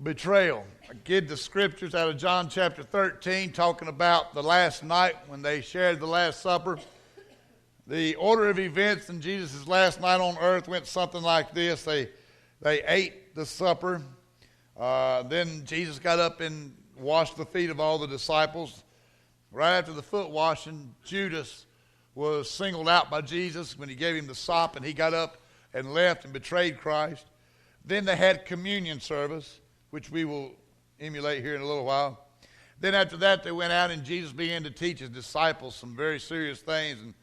betrayal. I get the scriptures out of John chapter 13 talking about the last night when they shared the Last Supper. The order of events in Jesus' last night on earth went something like this. They ate the supper. Then Jesus got up and washed the feet of all the disciples. Right after the foot washing, Judas was singled out by Jesus when he gave him the sop, and he got up and left and betrayed Christ. Then they had communion service, which we will emulate here in a little while. Then after that, they went out and Jesus began to teach his disciples some very serious things, and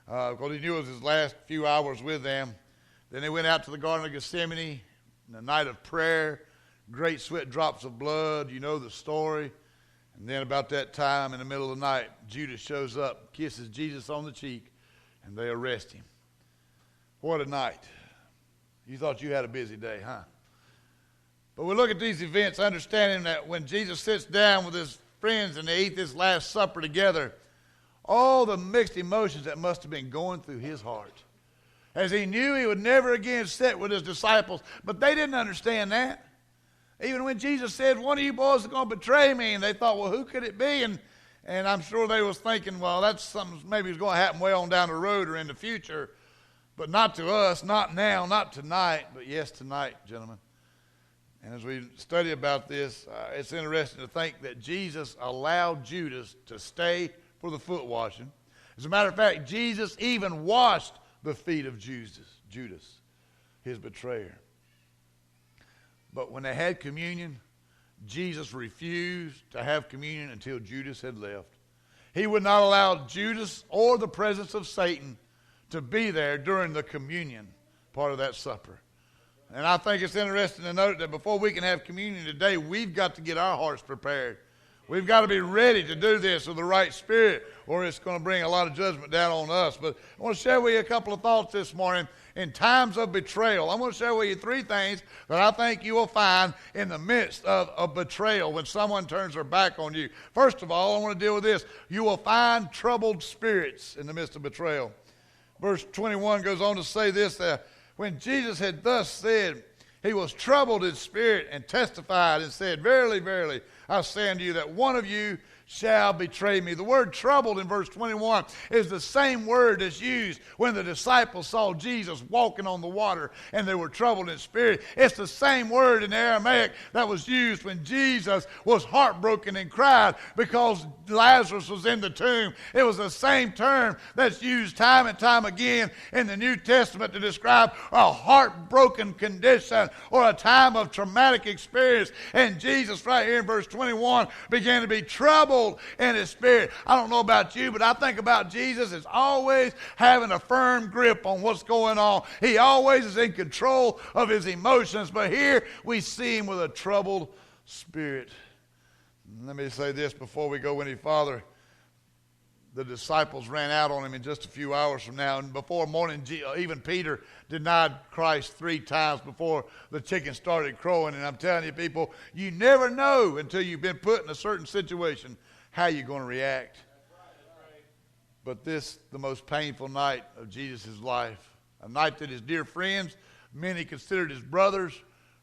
because he knew it was his last few hours with them. Then they went out to the Garden of Gethsemane, in a night of prayer, great sweat drops of blood, you know the story. And then about that time, in the middle of the night, Judas shows up, kisses Jesus on the cheek, and they arrest him. What a night. You thought you had a busy day, huh? But we look at these events, understanding that when Jesus sits down with his friends and they eat this Last Supper together, all the mixed emotions that must have been going through his heart. As he knew he would never again sit with his disciples, but they didn't understand that. Even when Jesus said, one of you boys is going to betray me, and they thought, well, who could it be? And I'm sure they was thinking, well, that's something maybe is going to happen way on down the road or in the future, but not to us, not now, not tonight, but yes, tonight, gentlemen. And as we study about this, it's interesting to think that Jesus allowed Judas to stay for the foot washing. As a matter of fact, Jesus even washed the feet of Judas, his betrayer. But when they had communion, Jesus refused to have communion until Judas had left. He would not allow Judas or the presence of Satan to be there during the communion part of that supper. And I think it's interesting to note that before we can have communion today, we've got to get our hearts prepared. We've got to be ready to do this with the right spirit, or it's going to bring a lot of judgment down on us. But I want to share with you a couple of thoughts this morning. In times of betrayal, I'm going to share with you three things that I think you will find in the midst of a betrayal when someone turns their back on you. First of all, I want to deal with this. You will find troubled spirits in the midst of betrayal. Verse 21 goes on to say this, when Jesus had thus said, he was troubled in spirit and testified and said, verily, verily, I say unto you that one of you shall betray me. The word troubled in verse 21 is the same word that's used when the disciples saw Jesus walking on the water and they were troubled in spirit. It's the same word in Aramaic that was used when Jesus was heartbroken and cried because Lazarus was in the tomb. It was the same term that's used time and time again in the New Testament to describe a heartbroken condition or a time of traumatic experience. And Jesus right here in verse 21 began to be troubled in his spirit. I don't know about you, but I think about Jesus as always having a firm grip on what's going on. He always is in control of his emotions, but here we see him with a troubled spirit. Let me say this before we go any farther. The disciples ran out on him in just a few hours from now, and before morning, even Peter denied Christ 3 times before the chicken started crowing. And I'm telling you, people, you never know until you've been put in a certain situation how you're going to react. But this, the most painful night of Jesus' life, a night that his dear friends, many considered his brothers,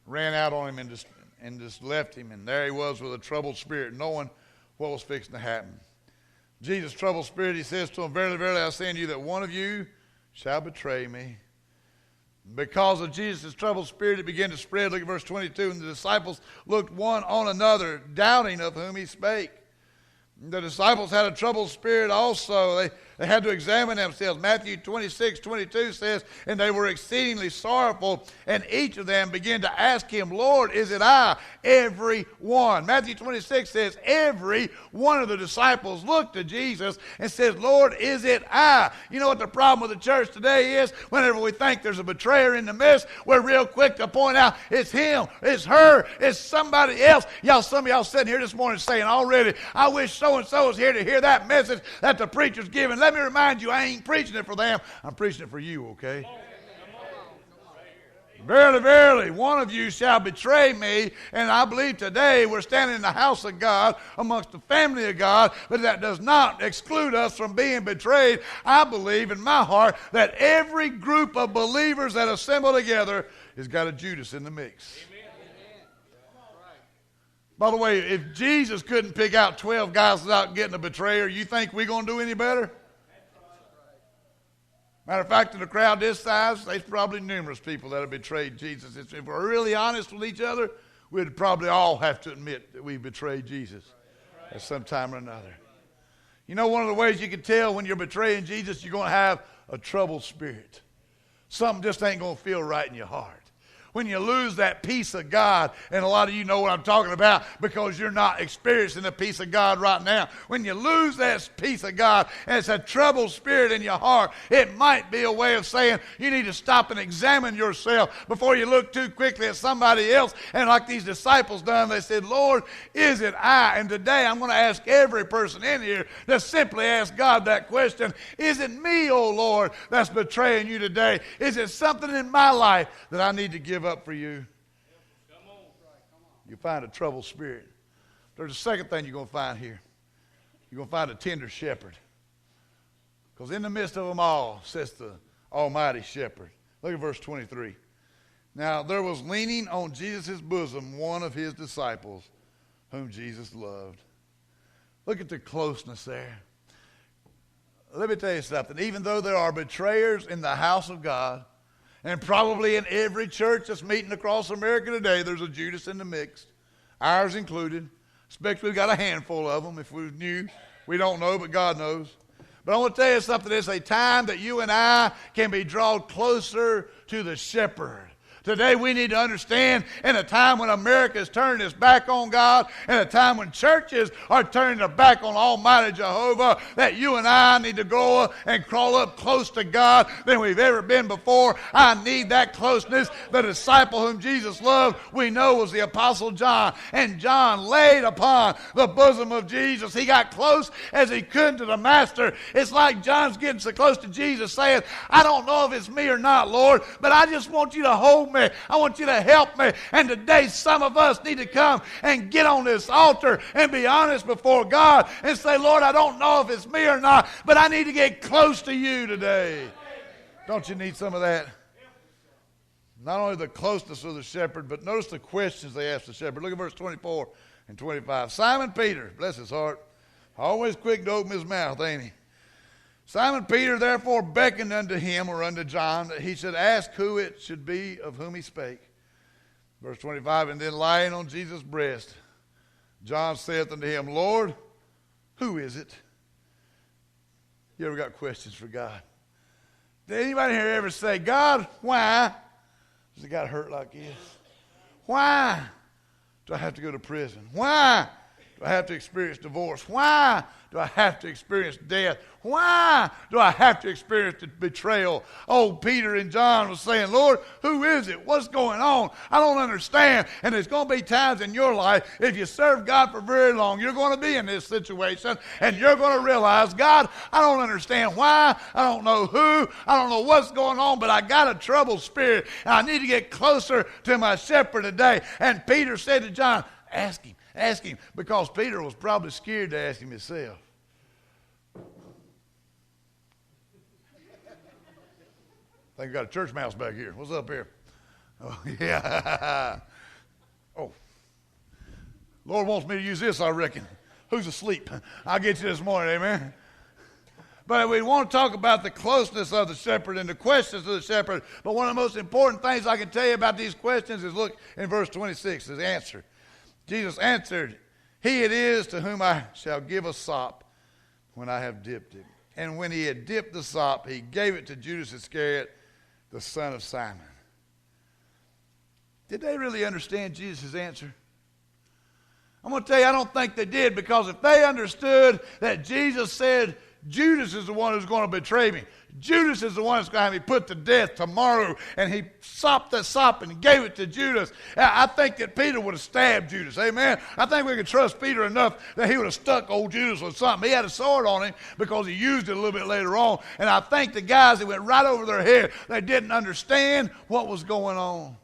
ran out on him and just left him. And there he was with a troubled spirit, knowing what was fixing to happen. Jesus' troubled spirit, he says to him, verily, verily, I say unto you that one of you shall betray me. Because of Jesus' troubled spirit, it began to spread. Look at verse 22. And the disciples looked one on another, doubting of whom he spake. The disciples had a troubled spirit also. They had to examine themselves. Matthew 26:22 says, and they were exceedingly sorrowful, and each of them began to ask him, Lord, is it I? Every one. Matthew 26 says, every one of the disciples looked to Jesus and said, Lord, is it I? You know what the problem with the church today is? Whenever we think there's a betrayer in the midst, we're real quick to point out it's him, it's her, it's somebody else. Some of y'all sitting here this morning saying already, I wish so-and-so was here to hear that message that the preacher's giving. Let me remind you, I ain't preaching it for them. I'm preaching it for you, okay? Verily, verily, one of you shall betray me. And I believe today we're standing in the house of God, amongst the family of God, but that does not exclude us from being betrayed. I believe in my heart that every group of believers that assemble together has got a Judas in the mix. By the way, if Jesus couldn't pick out 12 guys without getting a betrayer, you think we're going to do any better? Matter of fact, in a crowd this size, there's probably numerous people that have betrayed Jesus. If we're really honest with each other, we'd probably all have to admit that we betrayed Jesus at some time or another. You know, one of the ways you can tell when you're betraying Jesus, you're going to have a troubled spirit. Something just ain't going to feel right in your heart. When you lose that peace of God, and a lot of you know what I'm talking about because you're not experiencing the peace of God right now. When you lose that peace of God and it's a troubled spirit in your heart, it might be a way of saying you need to stop and examine yourself before you look too quickly at somebody else. And like these disciples done, they said, Lord, is it I? And today I'm going to ask every person in here to simply ask God that question. Is it me, oh Lord, that's betraying you today? Is it something in my life that I need to give up for you? You find a troubled spirit. There's a second thing you're going to find here. You're going to find a tender shepherd. Because in the midst of them all sits the almighty shepherd. Look at verse 23. Now there was leaning on Jesus' bosom one of his disciples whom Jesus loved. Look at the closeness there. Let me tell you something. Even though there are betrayers in the house of God, and probably in every church that's meeting across America today, there's a Judas in the mix, ours included. Expect we've got a handful of them. If we knew, we don't know, but God knows. But I want to tell you something. It's a time that you and I can be drawn closer to the shepherd. Today we need to understand in a time when America is turning its back on God, in a time when churches are turning their back on Almighty Jehovah, that you and I need to go and crawl up close to God than we've ever been before. I need that closeness. The disciple whom Jesus loved, we know, was the Apostle John. And John laid upon the bosom of Jesus. He got close as he could to the Master. It's like John's getting so close to Jesus saying, I don't know if it's me or not, Lord, but I just want you to hold me. I want you to help me. And today some of us need to come and get on this altar and be honest before God and say, Lord, I don't know if it's me or not, but I need to get close to you today. Don't you need some of that? Not only the closeness of the shepherd, but notice the questions they asked the shepherd. Look at verse 24 and 25. Simon Peter, bless his heart, always quick to open his mouth, ain't he? Simon Peter therefore beckoned unto him, or unto John, that he should ask who it should be of whom he spake. Verse 25, and then lying on Jesus' breast, John saith unto him, Lord, who is it? You ever got questions for God? Did anybody here ever say, God, why does it got hurt like this? Why do I have to go to prison? Why do I have to experience divorce? Why do I have to experience death? Why do I have to experience the betrayal? Oh, Peter and John was saying, Lord, who is it? What's going on? I don't understand. And there's going to be times in your life, if you serve God for very long, you're going to be in this situation, and you're going to realize, God, I don't understand why. I don't know who. I don't know what's going on, but I got a troubled spirit, and I need to get closer to my shepherd today. And Peter said to John, ask him, because Peter was probably scared to ask him himself. I think we got a church mouse back here. What's up here? Oh, yeah. Oh. Lord wants me to use this, I reckon. Who's asleep? I'll get you this morning, amen? But we want to talk about the closeness of the shepherd and the questions of the shepherd. But one of the most important things I can tell you about these questions is look in verse 26, his answer. Jesus answered, He it is to whom I shall give a sop when I have dipped it. And when he had dipped the sop, he gave it to Judas Iscariot, the son of Simon. Did they really understand Jesus' answer? I'm going to tell you, I don't think they did, because if they understood that Jesus said, Judas is the one who's going to betray me, Judas is the one that's going to have me put to death tomorrow, and he sopped that sop and gave it to Judas, I think that Peter would have stabbed Judas. Amen? I think we could trust Peter enough that he would have stuck old Judas with something. He had a sword on him because he used it a little bit later on, and I think the guys that went right over their head, they didn't understand what was going on.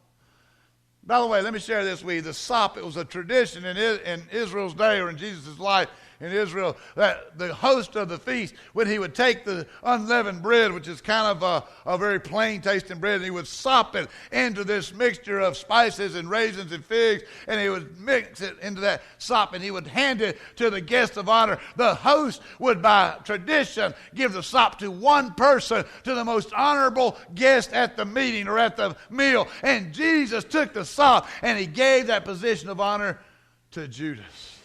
By the way, let me share this with you. The sop, it was a tradition in Israel's day or in Jesus' life. in Israel, that the host of the feast, when he would take the unleavened bread, which is kind of a very plain tasting bread, and he would sop it into this mixture of spices and raisins and figs, and he would mix it into that sop, and he would hand it to the guest of honor. The host would, by tradition, give the sop to one person, to the most honorable guest at the meeting or at the meal. And Jesus took the sop and he gave that position of honor to Judas.